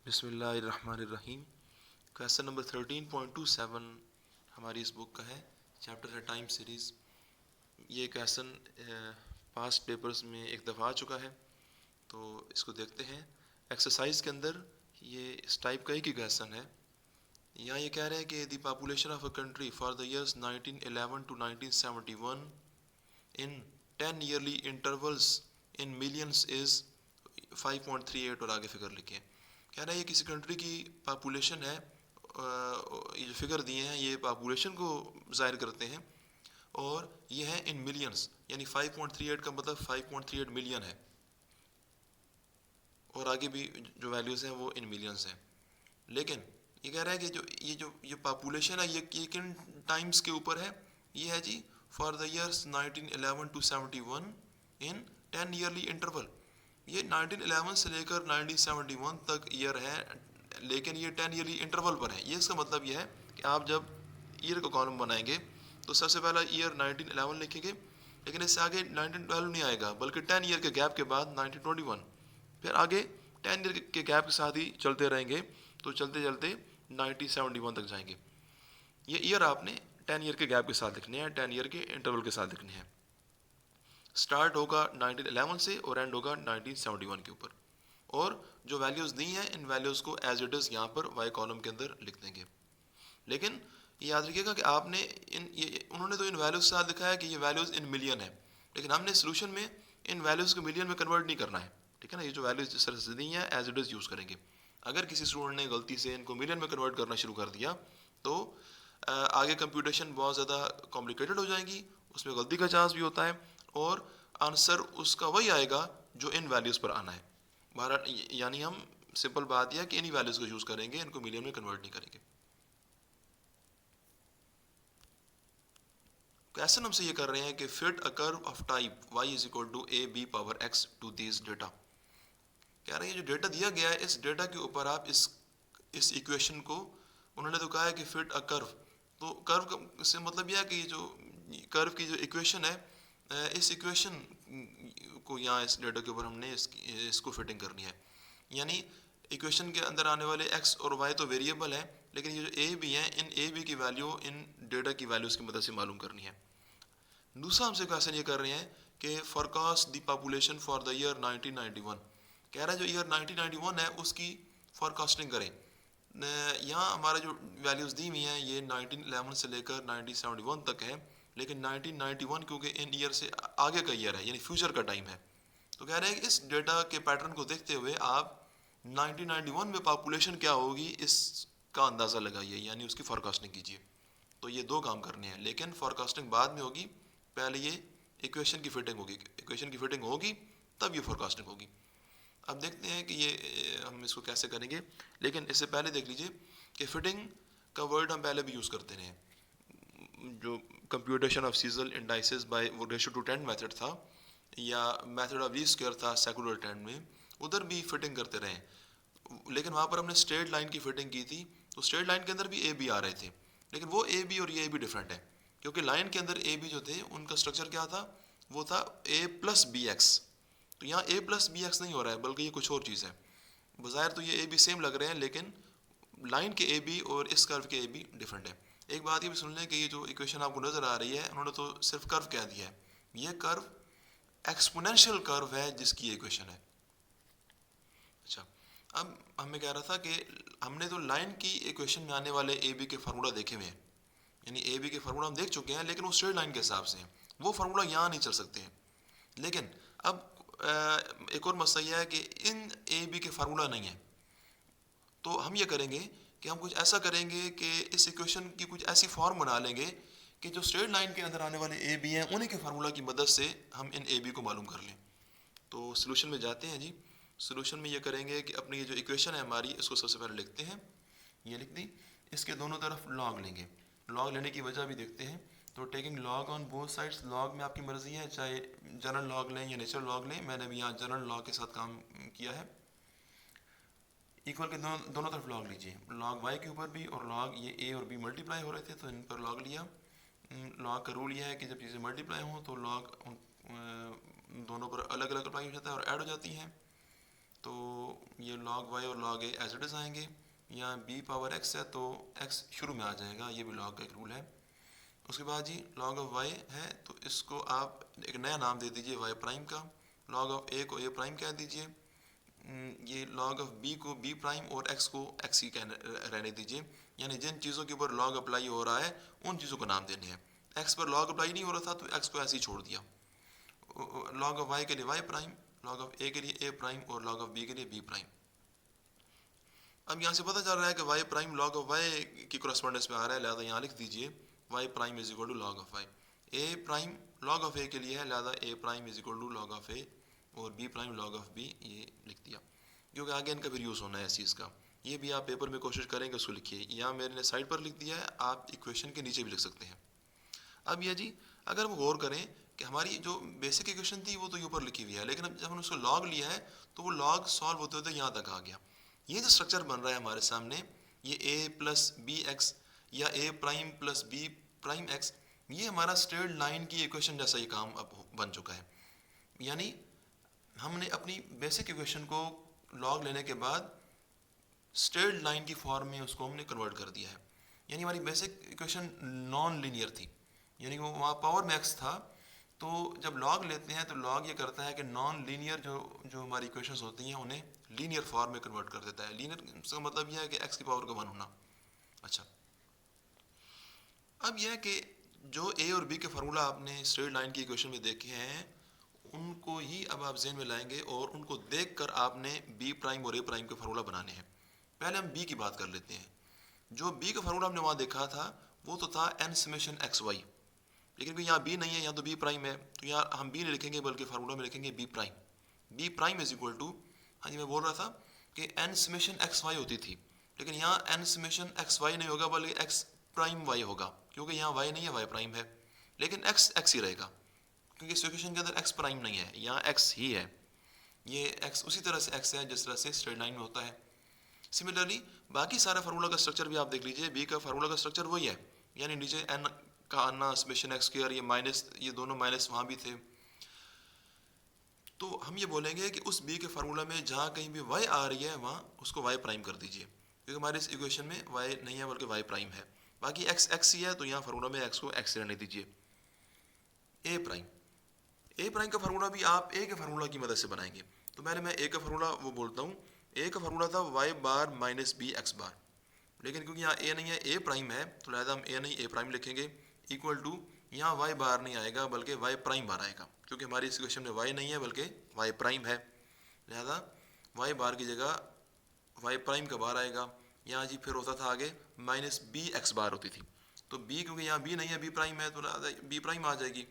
बिस्मिल्लाहिर्रहमानिर्रहीम। Question number 13.27 हमारी इस बुक का है। चैप्टर है टाइम सीरीज़। ये क्वेश्चन पास्ट पेपर्स में एक दफ़ा आ चुका है, तो इसको देखते हैं। एक्सरसाइज के अंदर ये इस टाइप का एक ही क्वेश्चन है। यहाँ ये कह रहे हैं कि the population of a country for the years 1911 to 1971 in 10 yearly intervals in millions is 5.38 और आगे फिगर लिखे। कह रहा है ये किसी कंट्री की पॉपुलेशन है। ये जो फिगर दिए हैं ये पॉपुलेशन को ज़ाहिर करते हैं और ये है इन मिलियंस, यानी 5.38 का मतलब 5.38 मिलियन है और आगे भी जो वैल्यूज़ हैं वो इन मिलियंस हैं। लेकिन ये कह रहा है कि ये पॉपुलेशन है ये किन टाइम्स के ऊपर है। ये है जी फॉर द ईयर्स 1911 टू 71 इन 10 ईयरली इंटरवल। ये 1911 से लेकर 1971 तक ईयर है, लेकिन ये 10 ईयरली इंटरवल पर है। ये इसका मतलब ये है कि आप जब ईयर का कॉलम बनाएंगे तो सबसे पहला ईयर 1911 लिखेंगे, लेकिन इससे आगे 1912 नहीं आएगा, बल्कि 10 ईयर के गैप के बाद 1921, फिर आगे 10 ईयर के गैप के साथ ही चलते रहेंगे, तो चलते चलते 1971 तक जाएंगे। ये ईयर आपने 10 ईयर के गैप के साथ लिखने हैं, 10 ईयर के इंटरवल के साथ लिखने हैं। स्टार्ट होगा 1911 से और एंड होगा 1971 के ऊपर। और जो वैल्यूज़ दी हैं इन वैल्यूज़ को एज इट इज़ यहाँ पर वाई कॉलम के अंदर लिख देंगे। लेकिन ये याद रखिएगा कि आपने उन्होंने तो इन वैल्यूज़ के साथ लिखा है कि ये वैल्यूज़ इन मिलियन है, लेकिन हमने सोल्यूशन में इन वैल्यूज़ को मिलियन में कन्वर्ट नहीं करना है। ठीक है ना, ये जो वैल्यूज़ जिस तरह से दी हैं एज इट इज़ यूज़ करेंगे। अगर किसी स्टूडेंट ने गलती से इनको मिलियन में कन्वर्ट करना शुरू कर दिया तो आगे कंप्यूटेशन बहुत ज़्यादा कॉम्प्लिकेटेड हो जाएंगी, उसमें गलती का चांस भी होता है और आंसर उसका वही आएगा जो इन वैल्यूज़ पर आना है। भारत यानी हम सिंपल बात यह है कि इन्हीं वैल्यूज़ को यूज़ करेंगे, इनको मिलियन में कन्वर्ट नहीं करेंगे। क्वेश्चन हमसे ये कर रहे हैं कि fit a curve of type y is equal to a b power x to this data. कह रहे हैं जो डेटा दिया गया है इस डेटा के ऊपर आप इस इक्वेशन को, उन्होंने तो कहा है कि फिट अ कर्व, तो कर्व से मतलब यह है कि जो कर्व की जो इक्वेशन है, इस इक्वेशन को यहाँ इस डेटा के ऊपर हमने इसको फिटिंग करनी है। यानी इक्वेशन के अंदर आने वाले x और y तो वेरिएबल है, लेकिन ये जो ए बी हैं इन ए बी की वैल्यू इन डेटा की वैल्यूज़ की मदद से मालूम करनी है। दूसरा हमसे क्वेश्चन ये कर रहे हैं कि forecast the population for the year 1991। कह रहा है जो ईयर 1991 है उसकी फॉरकास्टिंग करें। यहाँ हमारा जो वैल्यूज़ दी हुई हैं ये 1911 से लेकर 1971 तक है, लेकिन 1991 क्योंकि इन ईयर से आगे का ईयर है यानी फ्यूचर का टाइम है, तो कह रहे हैं कि इस डेटा के पैटर्न को देखते हुए आप 1991 में पॉपुलेशन क्या होगी इसका अंदाज़ा लगाइए, यानी उसकी फॉरकास्टिंग कीजिए। तो ये दो काम करने हैं, लेकिन फॉरकास्टिंग बाद में होगी, पहले ये इक्वेशन की फिटिंग होगी। इक्वेशन की फिटिंग होगी तब ये फॉरकास्टिंग होगी। अब देखते हैं कि ये हम इसको कैसे करेंगे, लेकिन इससे पहले देख लीजिए कि फिटिंग का वर्ड हम पहले भी यूज़ करते रहे। जो computation of seasonal indices by वो रेशियो टू 10 मेथड था या मेथड ऑफ वी स्क्वायर था सेकुलर 10 में, उधर भी फिटिंग करते रहे, लेकिन वहाँ पर हमने स्ट्रेट लाइन की फिटिंग की थी, तो स्ट्रेट लाइन के अंदर भी ए बी आ रहे थे, लेकिन वो ए बी और ये ए बी डिफरेंट है, क्योंकि लाइन के अंदर ए बी जो थे उनका स्ट्रक्चर क्या था, वो था ए प्लस बी एक्स। तो यहाँ ए प्लस बी एक्स नहीं हो रहा है, बल्कि ये कुछ और चीज़ है। बज़ाहिर तो ये ए बी सेम लग रहे हैं, लेकिन लाइन के ए बी और इस कर्व के ए बी डिफरेंट है। एक बात ये भी सुन लें कि ये जो इक्वेशन आपको नज़र आ रही है उन्होंने तो सिर्फ कर्व कह दिया है, ये कर्व एक्सपोनेंशियल कर्व है जिसकी इक्वेशन है। अच्छा, अब हमें कह रहा था कि हमने तो लाइन की इक्वेशन में आने वाले ए बी के फार्मूला देखे हुए हैं, यानी ए बी के फार्मूला हम देख चुके हैं, लेकिन वो स्ट्रेट लाइन के हिसाब से हैं, वो फार्मूला यहाँ नहीं चल सकते हैं। लेकिन अब एक और मसला यह है कि इन ए बी के फार्मूला नहीं है, तो हम ये करेंगे कि हम कुछ ऐसा करेंगे कि इस इक्वेशन की कुछ ऐसी फॉर्म बना लेंगे कि जो स्ट्रेट लाइन के अंदर आने वाले ए बी हैं उन्हीं के फार्मूला की मदद से हम इन ए बी को मालूम कर लें। तो सोल्यूशन में जाते हैं जी। सोल्यूशन में ये करेंगे कि अपनी ये जो इक्वेशन है हमारी इसको सबसे पहले लिखते हैं, ये लिख दी, इसके दोनों तरफ लॉग लेंगे। लॉग लेने की वजह भी देखते हैं, तो taking log on both sides, log में आपकी मर्ज़ी है, चाहे जनरल लॉग लें या नेचुरल लॉग लें, मैंने भी यहाँ जनरल लॉग के साथ काम किया है। इक्वल के दोनों तरफ लॉग लीजिए, लॉग वाई के ऊपर भी और लॉग ये ए और बी मल्टीप्लाई हो रहे थे तो इन पर लॉग लिया। लॉग का रूल यह है कि जब चीज़ें मल्टीप्लाई हों तो लॉग दोनों पर अलग अलग अप्लाई हो जाता है और ऐड हो जाती हैं। तो ये log y और log a as it is आएंगे। यहाँ b पावर x है तो x शुरू में आ जाएगा, ये भी log का एक रूल है। उसके बाद जी log ऑफ y है तो इसको आप एक नया नाम दे दीजिए y प्राइम का, log ऑफ a को a प्राइम कह दीजिए, ये log ऑफ b को b प्राइम और x को x ही रहने दीजिए। यानी जिन चीज़ों के ऊपर log अप्लाई हो रहा है उन चीज़ों को नाम देने हैं। x पर log अप्लाई नहीं हो रहा था तो x को ऐसे ही छोड़ दिया। log ऑफ y के लिए y prime, log of a के लिए a प्राइम और log ऑफ b के लिए b प्राइम। अब यहाँ से पता चल रहा है कि y prime log of y की कोरेस्पोंडेंस में आ रहा है, लिहाजा यहाँ लिख दीजिए y prime is equal to log of y। a prime log of a के लिए है, लिहाजा a prime is equal to log of a और b prime log of b, ये लिख दिया क्योंकि आगे इनका फिर यूज़ होना है इस चीज़ का। ये भी आप पेपर में कोशिश करेंगे उसको लिखिए, यहाँ मैंने साइड पर लिख दिया है, आप इक्वेशन के नीचे भी लिख सकते हैं। अब ये जी अगर हम गौर करें कि हमारी जो बेसिक इक्वेशन थी वो तो ऊपर लिखी हुई है, लेकिन अब जब हमने उसको लॉग लिया है तो वो लॉग सॉल्व होते होते यहाँ तक आ गया। ये जो स्ट्रक्चर बन रहा है हमारे सामने, ये a प्लस बी एक्स या a prime plus b prime x, ये हमारा स्ट्रेट लाइन की इक्वेशन जैसा ही काम अब बन चुका है। यानी हमने अपनी बेसिक इक्वेशन को लॉग लेने के बाद स्ट्रेट लाइन की फॉर्म में उसको हमने कन्वर्ट कर दिया है। यानी हमारी बेसिक इक्वेशन नॉन लीनियर थी, यानी वो वहाँ पावर मैक्स था, तो जब लॉग लेते हैं तो लॉग ये करता है कि नॉन लीनियर जो जो हमारी इक्वेशंस होती हैं उन्हें लीनियर फॉर्म में कन्वर्ट कर देता है। लीनियर का मतलब यह है कि x की पावर का 1 होना। अच्छा, अब यह है कि जो a और b के फार्मूला आपने स्ट्रेट लाइन की इक्वेशन में देखे हैं उनको ही अब आप ज़हन में लाएंगे और उनको देखकर आपने b प्राइम और a प्राइम के फार्मूला बनाने हैं। पहले हम b की बात कर लेते हैं। जो b का फार्मूला हमने वहाँ देखा था वो तो था n समेशन एक्स वाई, लेकिन यहाँ b नहीं है, यहाँ तो b प्राइम है, तो यहाँ हम b नहीं लिखेंगे बल्कि फार्मूला में लिखेंगे b prime. b prime is equal to, हाँ जी मैं बोल रहा था कि n समेशन एक्स वाई होती थी, लेकिन यहाँ n समेशन एक्स वाई नहीं होगा बल्कि x प्राइम y होगा, क्योंकि यहाँ y नहीं है y प्राइम है, लेकिन x x ही रहेगा क्योंकि इस इक्वेशन के अंदर x प्राइम नहीं है, यहाँ x ही है। ये x उसी तरह से x है जिस तरह से स्ट्रेट लाइन में होता है। सिमिलरली बाकी सारा फार्मूला का स्ट्रक्चर भी आप देख लीजिए, b का फार्मूला का स्ट्रक्चर वही है, यानी नीचे n का आना समेशन एक्स स्क्वायर, ये माइनस, ये दोनों माइनस वहाँ भी थे। तो हम ये बोलेंगे कि उस b के फार्मूला में जहाँ कहीं भी y आ रही है वहाँ उसको y प्राइम कर दीजिए, क्योंकि हमारे इस इक्वेशन में y नहीं है बल्कि y प्राइम है। बाकी x x ही है तो यहाँ फार्मूला में x को x रहने दीजिए। a प्राइम का फार्मूला भी आप a के फार्मूला की मदद से बनाएंगे। तो पहले मैं a का फार्मूला वो बोलता हूँ। a का फार्मूला था y बार माइनस बी एक्स बार, लेकिन क्योंकि यहाँ a नहीं है a प्राइम है तो लिहाजा हम a नहीं a प्राइम लिखेंगे, इक्वल टू यहाँ y बार नहीं आएगा बल्कि y प्राइम बार आएगा, क्योंकि हमारी इस इक्वेशन में y नहीं है बल्कि y प्राइम है, लिहाजा y बार की जगह y प्राइम का बार आएगा। यहाँ जी फिर होता था आगे माइनस बी एक्स बार होती थी, तो b क्योंकि यहाँ b नहीं है b प्राइम है तो लिहाजा b प्राइम आ जाएगी,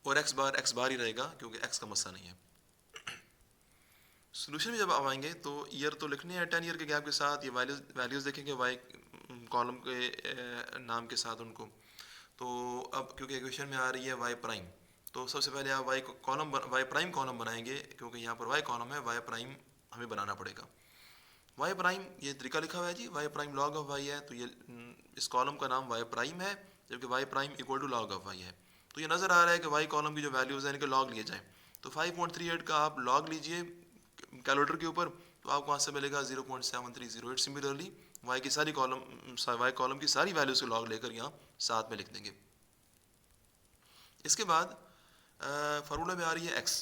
और x बार ही रहेगा क्योंकि x का मसला नहीं है। सोल्यूशन में जब आप आएंगे तो ईयर तो लिखने हैं 10 ईयर के गैप के साथ, ये वैल्यूज़ देखेंगे y कॉलम के नाम के साथ उनको। तो अब क्योंकि इक्वेशन में आ रही है y प्राइम, तो सबसे पहले आप y प्राइम कॉलम बनाएंगे, क्योंकि यहाँ पर y कॉलम है, y प्राइम हमें बनाना पड़ेगा। y प्राइम ये तरीका लिखा हुआ है जी, y prime log of y है, तो ये इस कॉलम का नाम y प्राइम है, जबकि y prime equal to log of y है। तो ये नज़र आ रहा है कि y कॉलम की जो वैल्यूज़ हैं इनके लॉग लिए जाएँ। तो 5.38 का आप लॉग लीजिए कैलकुलेटर के ऊपर, तो आपको वहाँ से मिलेगा 0.7308। सिमिलरली y की सारी कॉलम की सारी वैल्यूज़ के लॉग लेकर यहाँ साथ में लिख देंगे। इसके बाद फार्मूला में आ रही है x,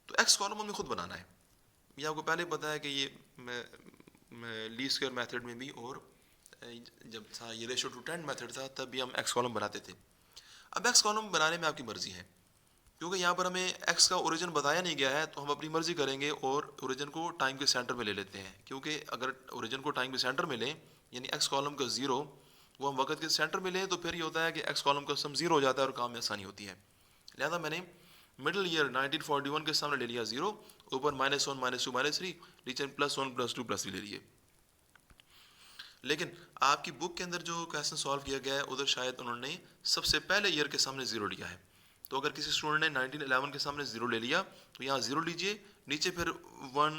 तो x कॉलम हमें खुद बनाना है। ये आपको पहले पता है कि ये लीस्ट स्क्वायर मेथड में भी और जब था ये रेशियो टू 10 मेथड था तब भी हम x कॉलम बनाते थे। अब x कॉलम बनाने में आपकी मर्जी है, क्योंकि यहाँ पर हमें x का ओरिजिन बताया नहीं गया है तो हम अपनी मर्जी करेंगे और ओरिजिन को टाइम के सेंटर में ले लेते हैं, क्योंकि अगर ओरिजिन को टाइम के सेंटर में लें यानी x कॉलम का 0 वो हम वक्त के सेंटर में लें तो फिर ये होता है कि x कॉलम का सम 0 हो जाता है और काम में आसानी होती है। लिहाजा मैंने मिडिल ईयर 1941 के सामने ले लिया 0, ऊपर -1 -2 -3, नीचे +1 +2 +3 ले लिए। लेकिन आपकी बुक के अंदर जो क्वेश्चन सॉल्व किया गया है उधर शायद उन्होंने सबसे पहले ईयर के सामने 0 लिया है। तो अगर किसी स्टूडेंट ने 1911 के सामने 0 ले लिया तो यहाँ 0 लीजिए, नीचे फिर 1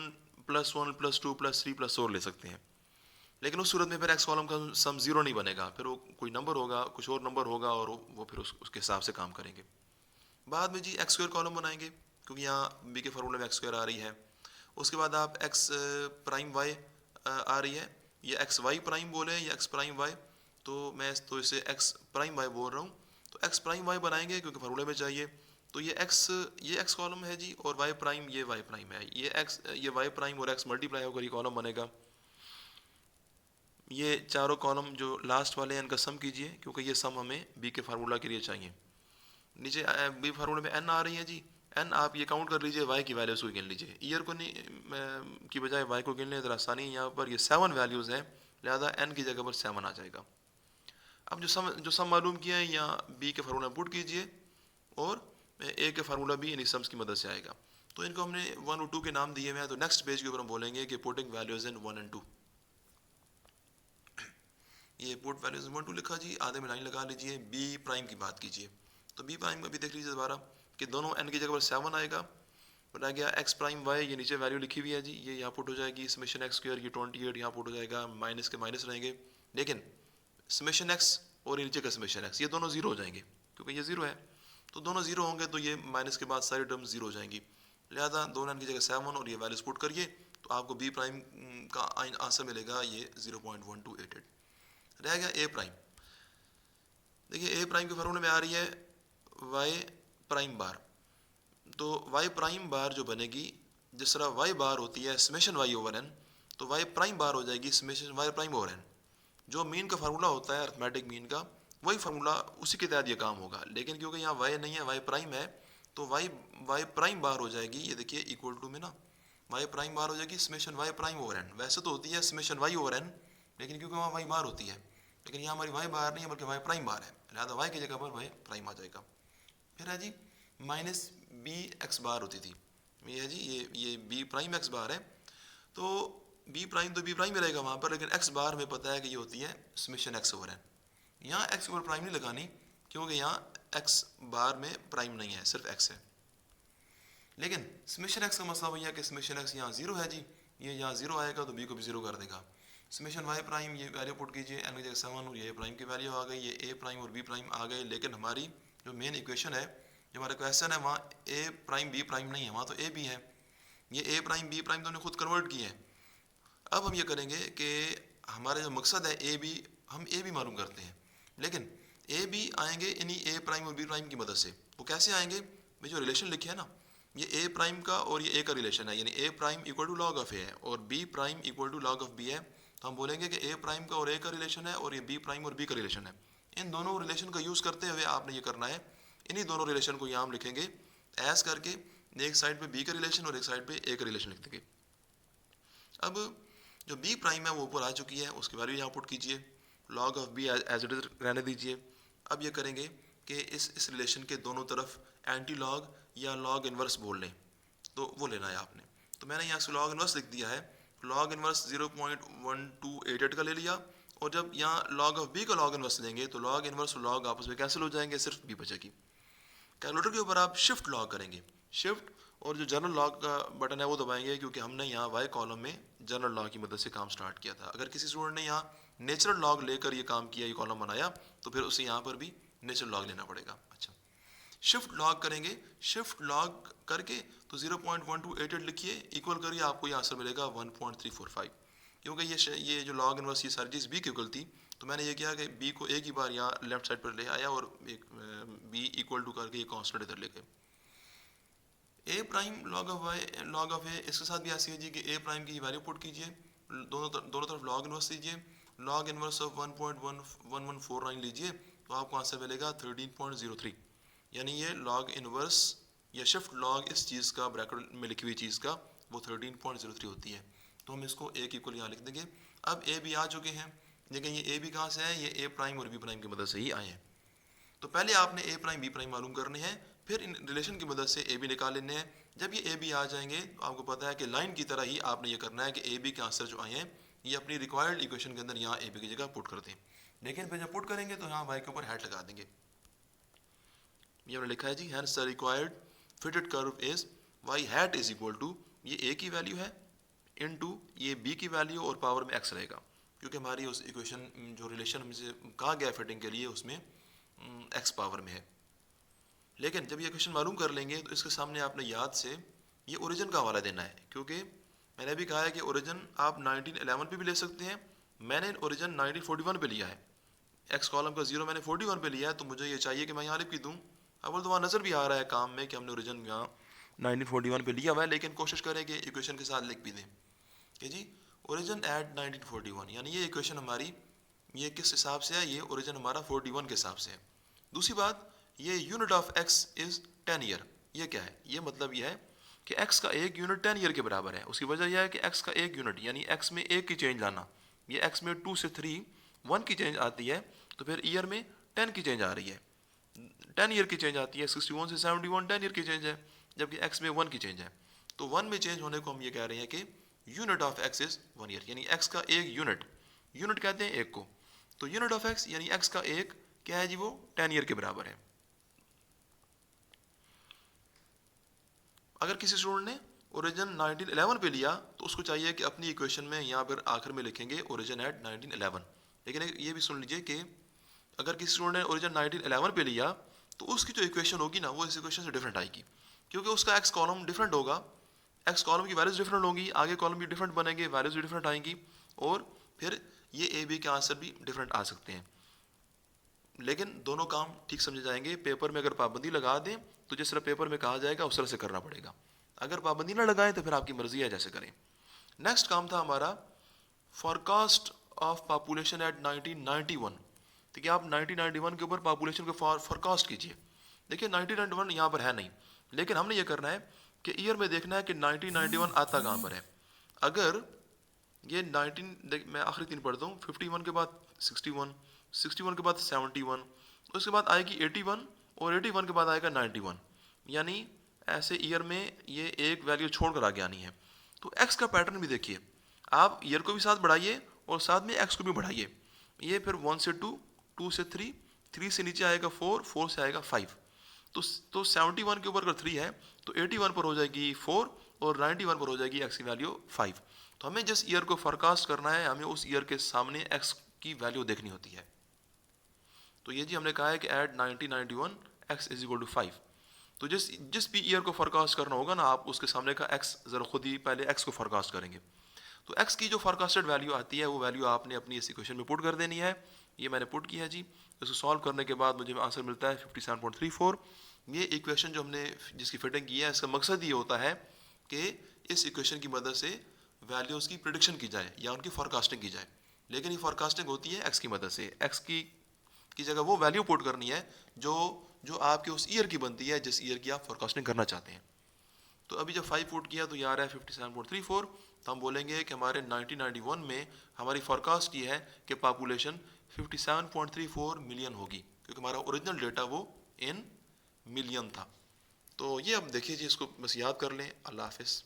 +1 +2 +3 +4 ले सकते हैं। लेकिन उस सूरत में फिर x कॉलम का सम 0 नहीं बनेगा, फिर वो कोई नंबर होगा, कुछ और नंबर होगा और वो फिर उसके हिसाब से काम करेंगे। बाद में जी x स्क्वायर कॉलम बनाएंगे, क्योंकि यहाँ b के फार्मूले में x स्क्वायर आ रही है। उसके बाद आप एक्स प्राइम वाई आ रही है, ये एक्स वाई प्राइम बोले या एक्स प्राइम वाई, तो मैं तो इसे एक्स प्राइम वाई बोल रहा हूँ। तो एक्स प्राइम वाई बनाएंगे क्योंकि फार्मूले में चाहिए। तो ये एक्स कॉलम है जी, और वाई प्राइम ये वाई प्राइम है, ये वाई प्राइम और एक्स मल्टीप्लाई होकर ये कॉलम बनेगा। ये चारों कॉलम जो लास्ट वाले हैं इनका सम कीजिए, क्योंकि ये सम हमें बी के फार्मूला के लिए चाहिए। नीचे बी फार्मूले में एन आ रही है जी, एन आप ये काउंट कर लीजिए, वाई की वैल्यूज को गिन लीजिए, ईयर को नहीं की बजाय वाई को गिन लें, जरा आसानी है। यहाँ पर ये 7 वैल्यूज़ हैं, लिहाजा एन की जगह पर 7 आ जाएगा। अब जो सम मालूम किया है यहाँ बी के फार्मूला पुट कीजिए, और ए के फार्मूला भी इन्हीं सम्स की मदद से आएगा। तो इनको हमने 1 और 2 के नाम दिए हुए हैं, तो नेक्स्ट पेज के ऊपर हम बोलेंगे कि पुटिंग वैल्यूज इन 1 एंड 2। ये पुट वैल्यूज 1 2 लिखा जी, आधे में लाइन लगा लीजिए। बी प्राइम की बात कीजिए, तो बी प्राइम अभी देख लीजिए दोबारा कि दोनों एन की जगह पर 7 आएगा, बट आ गया एक्स प्राइम वाई, ये नीचे वैल्यू लिखी हुई है जी, ये यहाँ पुट हो जाएगी। समेशन एक्स स्क्वायर ये 28 यहाँ पुट हो जाएगा, माइनस के माइनस रहेंगे, लेकिन समेशन एक्स और ये नीचे का समेशन एक्स ये दोनों जीरो हो जाएंगे, क्योंकि ये जीरो है। तो दोनों जीरो होंगे तो ये माइनस के बाद सारी टर्म जीरो हो जाएंगी, लिहाजा दोनों एन की जगह 7 और ये वैल्यूज पुट करिए, तो आपको बी प्राइम का आंसर मिलेगा ये 0.1288। रह गया ए प्राइम। देखिए ए प्राइम के फार्मूले में आ रही है वाई प्राइम बार, तो वाई प्राइम बार जो बनेगी, जिस तरह वाई बार होती है समेशन वाई ओवर एन, तो वाई प्राइम बार हो जाएगी summation y prime over n. जो मीन का फार्मूला होता है अर्थमेटिक मीन का, वही फार्मूला उसी के तहत ये काम होगा, लेकिन क्योंकि यहाँ वाई नहीं है वाई प्राइम है, तो वाई प्राइम बार हो जाएगी, ये देखिए इक्वल टू में ना वाई प्राइम बार हो जाएगी summation y prime over n. वैसे तो होती है समेशन वाई ओवर एन, लेकिन क्योंकि वहाँ वाई बार होती है, लेकिन यहाँ हमारी वाई बार नहीं है बल्कि वाई प्राइम बार है, लिहाजा वाई की जगह पर वाई प्राइम आ जाएगा। फिर है जी माइनस बी एक्स बार होती थी, ये है जी ये बी प्राइम एक्स बार है, तो बी प्राइम तो बी प्राइम में रहेगा वहाँ पर, लेकिन एक्स बार में पता है कि ये होती है समेशन एक्स ओवर एन। यहाँ एक्स ओवर प्राइम नहीं लगानी, क्योंकि यहाँ एक्स बार में प्राइम नहीं है, सिर्फ एक्स है। लेकिन समेशन एक्स का मसला भैया कि समेशन एक्स यहाँ जीरो है जी, ये यहाँ जीरो आएगा तो बी को भी जीरो कर देगा। समेशन वाई प्राइम ये वैल्यू पुट कीजिए, एन की जगह 7 और ये प्राइम की वैल्यू आ गई, ये ए प्राइम और बी प्राइम आ गए, लेकिन हमारी जो मेन इक्वेशन है, जो हमारा क्वेश्चन है, वहाँ ए प्राइम बी प्राइम नहीं है, वहाँ तो ए बी है। ये ए प्राइम बी प्राइम तो हमने खुद कन्वर्ट किए हैं। अब हम ये करेंगे कि हमारा जो मकसद है ए बी, हम ए बी मालूम करते हैं, लेकिन ए बी आएंगे इन्हीं ए प्राइम और बी प्राइम की मदद से। वो कैसे आएंगे, ये जो रिलेशन लिखे है ना, ये ए प्राइम का और ये ए का रिलेशन है, यानी A prime equal to log of A है और B prime equal to log of B है। तो हम बोलेंगे कि ए प्राइम का और ए का रिलेशन है और ये बी प्राइम और बी का रिलेशन है। इन दोनों रिलेशन का यूज़ करते हुए आपने ये करना है, इन्हीं दोनों रिलेशन को यहाँ हम लिखेंगे एस करके, एक साइड पे बी का रिलेशन और एक साइड पे ए का रिलेशन लिख देंगे। अब जो बी प्राइम है वो ऊपर आ चुकी है, उसकी वैल्यू यहाँ पुट कीजिए, log of b as it is रहने दीजिए। अब ये करेंगे कि इस रिलेशन के दोनों तरफ एंटी लॉग या लॉग इन्वर्स बोल लें, तो वो लेना है आपने। तो मैंने यहाँ से लॉग इन्वर्स लिख दिया है, लॉग इन्वर्स 0.1288 का ले लिया, और जब यहाँ लॉग ऑफ बी का लॉग इन्वर्स लेंगे तो लॉग इन्वर्स और लॉग आपस में कैंसिल हो जाएंगे, सिर्फ बी बचेगी। कैलकुलेटर के ऊपर आप शिफ्ट लॉग करेंगे, शिफ्ट और जो जनरल लॉग का बटन है वो दबाएंगे, क्योंकि हमने यहाँ वाई कॉलम में जनरल लॉग की मदद से काम स्टार्ट किया था। अगर किसी स्टूडेंट ने यहाँ नेचुरल लॉग लेकर ये काम किया, ये कॉलम बनाया, तो फिर उसे यहाँ पर भी नेचुरल लॉग लेना पड़ेगा। अच्छा, शिफ्ट लॉग करेंगे, शिफ्ट लॉग करके तो 0.1288 लिखिए, इक्वल करिए, आपको ये आंसर मिलेगा 1.345। क्योंकि ये जो लॉग इनवर्स ये सारी चीज़ बी की इक्वल थी, तो मैंने ये किया कि बी को एक ही बार यहाँ लेफ्ट साइड पर ले आया और एक बी इक्वल टू करके ये कांस्टेंट इधर ले गए। A prime log of y log of a, इसके साथ भी ऐसी है जी कि ए प्राइम की वैल्यू पुट कीजिए, दोनों तरफ लॉग इनवर्स लीजिए, लॉग इनवर्स ऑफ 1.1149 लीजिए, तो आपको आंसर मिलेगा 13.03। यानी ये लॉग इनवर्स या शिफ्ट लॉग इस चीज़ का ब्रैकेट में लिखी हुई चीज़ का वो 13.03 होती है। तो हम इसको एक इक्वल यहाँ लिख देंगे। अब ए बी आ चुके हैं, लेकिन ये ए बी कहाँ से है, ये ए प्राइम और बी प्राइम की मदद से ही आए हैं। तो पहले आपने ए प्राइम बी प्राइम मालूम करने हैं, फिर इन रिलेशन की मदद से ए बी निकाल लेने हैं। जब ये ए बी आ जाएंगे तो आपको पता है कि लाइन की तरह ही आपने ये करना है कि ए बी के आंसर जो आए हैं ये अपनी रिक्वायर्ड इक्वेशन के अंदर यहाँ ए बी की जगह पुट कर दें। लेकिन फिर जब पुट करेंगे तो यहाँ वाई के ऊपर हैट लगा देंगे। ये हमने लिखा है जी, hence the required fitted curve is y hat is equal to, ये ए की वैल्यू है इनटू ये बी की वैल्यू और पावर में एक्स रहेगा, क्योंकि हमारी उस इक्वेशन जो रिलेशन हमसे कहा गया फिटिंग के लिए उसमें एक्स पावर में है। लेकिन जब ये इक्वेशन मालूम कर लेंगे तो इसके सामने आपने याद से ये ओरिजिन का हवाला देना है, क्योंकि मैंने भी कहा है कि ओरिजिन आप 1911 पे भी ले सकते हैं, मैंने ओरिजिन 1941 पे लिया है, एक्स कॉलम का 0 मैंने 41 पे लिया है, तो मुझे ये चाहिए कि मैं यहाँ लिख भी दूँ। अव्वल तो वहाँ नज़र भी आ रहा है काम में कि हमने ओरिजिन यहाँ 1941 पे लिया हुआ है, लेकिन कोशिश करें कि इक्वेशन के साथ लिख भी दें कि जी ओरिजिन एट 1941, यानी ये इक्वेशन हमारी ये किस हिसाब से है, ये ओरिजिन हमारा 41 के हिसाब से है। दूसरी बात, ये unit of x is 10 year, ये क्या है, ये मतलब ये है कि x का एक यूनिट 10 ईयर के बराबर है। उसकी वजह यह है कि x का एक यूनिट यानी x में एक की चेंज लाना, ये x में 2 से 3 1 की चेंज आती है, तो फिर ईयर में 10 की चेंज आ रही है, 10 ईयर की चेंज आती है, 61 से 71 10 ईयर की चेंज है, जबकि x में 1 की चेंज है। तो 1 में चेंज होने को हम ये कह रहे हैं कि unit of x is 1 year, यानी x का एक यूनिट, यूनिट कहते हैं एक को, तो यूनिट ऑफ x यानी x का एक क्या है जी, वो 10 ईयर के बराबर है। अगर किसी स्टूडेंट ने ओरिजिन 1911 पे लिया तो उसको चाहिए कि अपनी इक्वेशन में यहाँ पर आखिर में लिखेंगे ओरिजिन एट 1911। लेकिन ये भी सुन लीजिए कि अगर किसी स्टूडेंट ने ओरिजिन 1911 पे लिया तो उसकी जो इक्वेशन होगी ना, वो इस इक्वेशन से डिफरेंट आएगी, क्योंकि उसका एक्स कॉलम डिफरेंट होगा, एक्स कॉलम की वैल्यूज डिफरेंट होंगी, आगे कॉलम भी डिफरेंट बनेंगे, वैल्यूज भी डिफरेंट आएंगी, और फिर ये ए बी के आंसर भी डिफरेंट आ सकते हैं। लेकिन दोनों काम ठीक समझे जाएंगे। पेपर में अगर पाबंदी लगा दें तो जिस तरह पेपर में कहा जाएगा उस तरह से करना पड़ेगा, अगर पाबंदी ना लगाएं तो फिर आपकी मर्जी है, जैसे करें। नेक्स्ट काम था हमारा फॉरकास्ट ऑफ पॉपुलेशन एट 1991। ठीक है, आप 1991 के ऊपर पॉपुलेशन को फॉरकास्ट कीजिए। देखिए 1991 यहाँ पर है नहीं, लेकिन हमने ये करना है कि ईयर में देखना है कि 1991 आता कहाँ पर है। अगर ये 19 मैं आखिरी 3 पढ़ता हूँ, 51 के बाद 61, 61 के बाद 71, उसके बाद आएगी 81, और 81 के बाद आएगा 91, यानी ऐसे ईयर में ये एक वैल्यू छोड़कर आगे आनी है। तो एक्स का पैटर्न भी देखिए, आप ईयर को भी साथ बढ़ाइए और साथ में एक्स को भी बढ़ाइए। ये फिर 1 से 2, 2 से 3, 3 से नीचे आएगा 4, 4 से आएगा 5। तो 71 के ऊपर अगर 3 है तो 81 पर हो जाएगी 4, और 91 पर हो जाएगी एक्स की वैल्यू 5। तो हमें जिस ईयर को फोरकास्ट करना है, हमें उस ईयर के सामने एक्स की वैल्यू देखनी होती है। तो ये जी हमने कहा है कि at 1991 x is equal to 5। तो जिस भी ईयर को फोरकास्ट करना होगा ना, आप उसके सामने का एक्स ज़रा खुद ही पहले एक्स को फोरकास्ट करेंगे। तो एक्स की जो फोरकास्टेड वैल्यू आती है, वो वैल्यू आपने अपनी इस इक्वेशन में पुट कर देनी है। ये मैंने पुट किया जी, इसको सॉल्व करने के बाद मुझे आंसर मिलता है 57.34। ये इक्वेशन जो हमने जिसकी फिटिंग की है, इसका मकसद ये होता है कि इस इक्वेशन की मदद से वैल्यूज़ की प्रिडिक्शन की जाए या उनकी फोरकास्टिंग की जाए। लेकिन ये फोरकास्टिंग होती है एक्स की मदद से। एक्स की जगह वो वैल्यू पुट करनी है जो आपके उस ईयर की बनती है जिस ईयर की आप फोरकास्टिंग करना चाहते हैं। तो अभी जब 5 पुट किया तो ये आ रहा है 57.34। तो हम बोलेंगे कि हमारे 1991 में हमारी फोरकास्ट की है कि पॉपुलेशन 57.34 मिलियन होगी, क्योंकि हमारा ओरिजिनल डेटा वो इन मिलियन था। तो ये अब देखिए जी, इसको बस याद कर लें। अल्लाह हाफिज़।